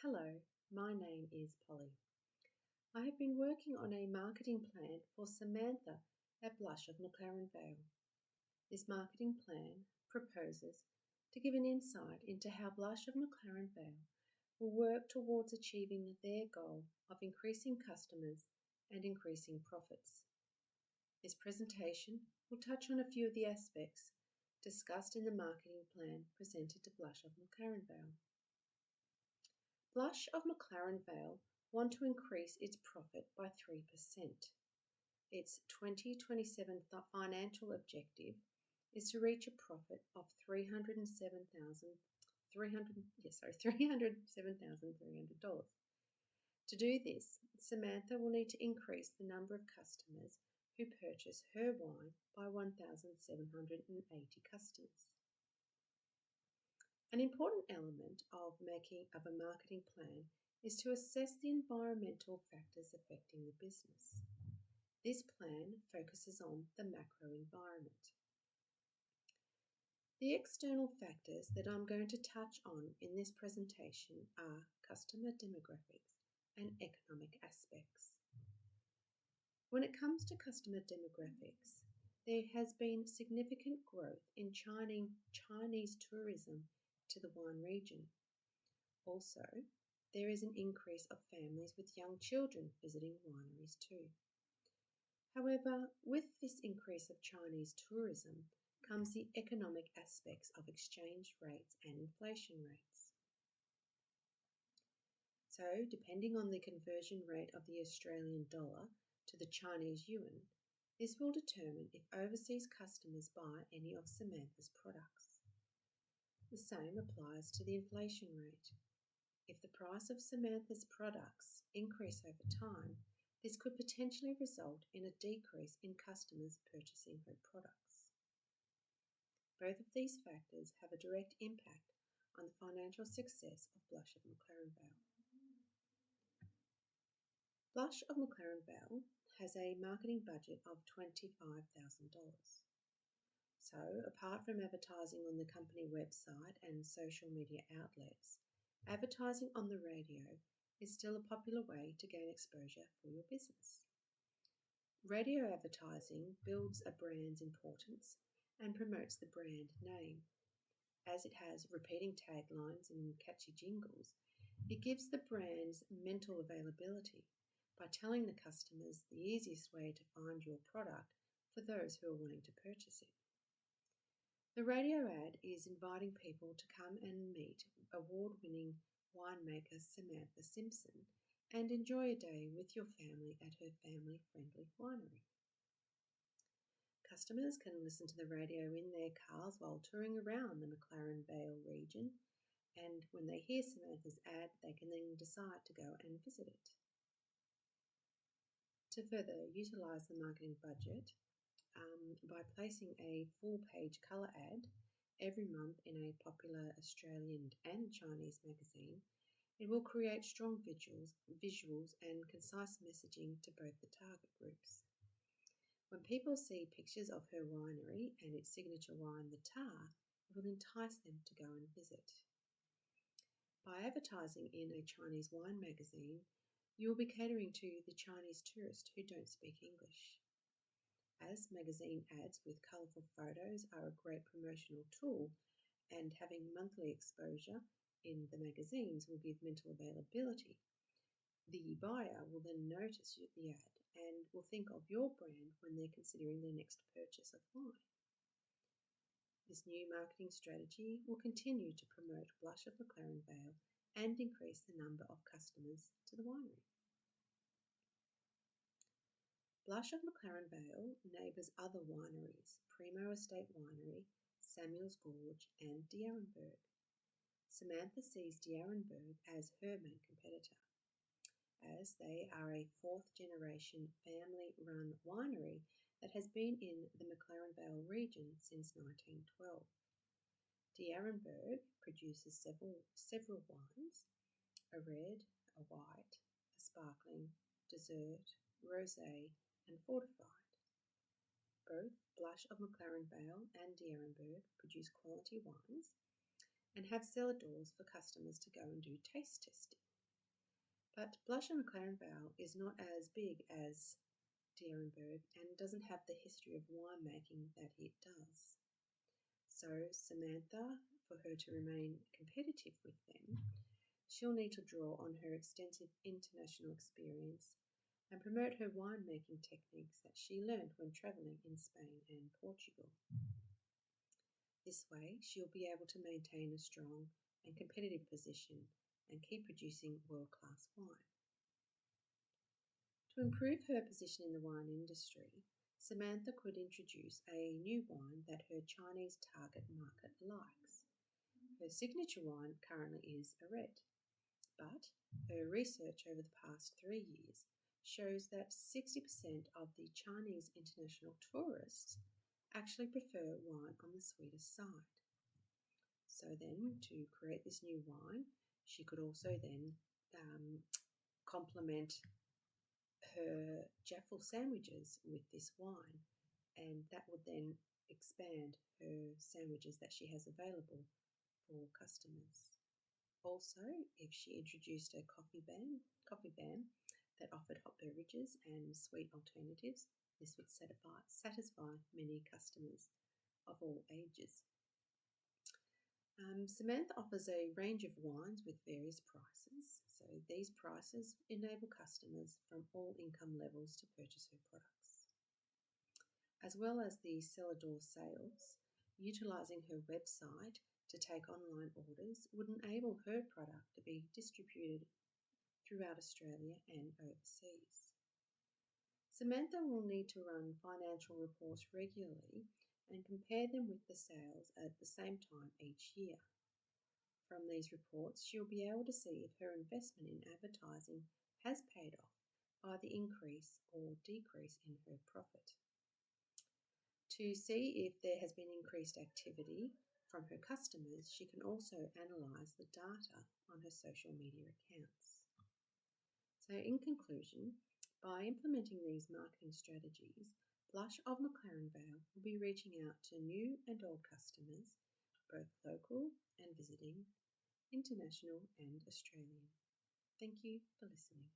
Hello, my name is Polly. I have been working on a marketing plan for Samantha at Blush of McLaren Vale. This marketing plan proposes to give an insight into how Blush of McLaren Vale will work towards achieving their goal of increasing customers and increasing profits. This presentation will touch on a few of the aspects discussed in the marketing plan presented to Blush of McLaren Vale. Blush of McLaren Vale want to increase its profit by 3%. Its 2027 financial objective is to reach a profit of $307,300. To do this, Samantha will need to increase the number of customers who purchase her wine by 1,780 customers. An important element of a marketing plan is to assess the environmental factors affecting the business. This plan focuses on the macro environment. The external factors that I'm going to touch on in this presentation are customer demographics and economic aspects. When it comes to customer demographics, there has been significant growth in Chinese tourism to the wine region. Also, there is an increase of families with young children visiting wineries too. However, with this increase of Chinese tourism comes the economic aspects of exchange rates and inflation rates. So, depending on the conversion rate of the Australian dollar to the Chinese yuan, this will determine if overseas customers buy any of Samantha's products. The same applies to the inflation rate. If the price of Samantha's products increase over time, this could potentially result in a decrease in customers purchasing her products. Both of these factors have a direct impact on the financial success of Blush of McLaren Vale. Blush of McLaren Vale has a marketing budget of $25,000. So, apart from advertising on the company website and social media outlets, advertising on the radio is still a popular way to gain exposure for your business. Radio advertising builds a brand's importance and promotes the brand name. As it has repeating taglines and catchy jingles, it gives the brand's mental availability by telling the customers the easiest way to find your product for those who are wanting to purchase it. The radio ad is inviting people to come and meet award-winning winemaker Samantha Simpson and enjoy a day with your family at her family-friendly winery. Customers can listen to the radio in their cars while touring around the McLaren Vale region, and when they hear Samantha's ad, they can then decide to go and visit it. To further utilise the marketing budget, by placing a full-page colour ad every month in a popular Australian and Chinese magazine, it will create strong visuals and concise messaging to both the target groups. When people see pictures of her winery and its signature wine, the Tar, it will entice them to go and visit. By advertising in a Chinese wine magazine, you will be catering to the Chinese tourist who don't speak English. As magazine ads with colourful photos are a great promotional tool, and having monthly exposure in the magazines will give mental availability, the buyer will then notice the ad and will think of your brand when they're considering their next purchase of wine. This new marketing strategy will continue to promote Blush of McLaren Vale and increase the number of customers to the winery. Blush of McLaren Vale neighbours other wineries, Primo Estate Winery, Samuel's Gorge and D'Arenberg. Samantha sees D'Arenberg as her main competitor, as they are a fourth-generation family-run winery that has been in the McLaren Vale region since 1912. D'Arenberg produces several wines, a red, a white, a sparkling, dessert, rosé and fortified. Both Blush of McLaren Vale and D'Arenberg produce quality wines and have cellar doors for customers to go and do taste testing. But Blush and McLaren Vale is not as big as D'Arenberg and doesn't have the history of winemaking that it does. So Samantha, for her to remain competitive with them, she'll need to draw on her extensive international experience and promote her winemaking techniques that she learned when travelling in Spain and Portugal. This way, she'll be able to maintain a strong and competitive position and keep producing world-class wine. To improve her position in the wine industry, Samantha could introduce a new wine that her Chinese target market likes. Her signature wine currently is a red, but her research over the past 3 years shows that 60% of the Chinese international tourists actually prefer wine on the sweeter side. So then, to create this new wine, she could also then complement her jaffle sandwiches with this wine, and that would then expand her sandwiches that she has available for customers. Also, if she introduced a coffee van that offered hot beverages and sweet alternatives, this would satisfy many customers of all ages. Samantha offers a range of wines with various prices. So these prices enable customers from all income levels to purchase her products. As well as the cellar door sales, utilising her website to take online orders would enable her product to be distributed throughout Australia and overseas. Samantha will need to run financial reports regularly and compare them with the sales at the same time each year. From these reports, she'll be able to see if her investment in advertising has paid off by the increase or decrease in her profit. To see if there has been increased activity from her customers, she can also analyse the data on her social media accounts. So in conclusion, by implementing these marketing strategies, Blush of McLaren Vale will be reaching out to new and old customers, both local and visiting, international and Australian. Thank you for listening.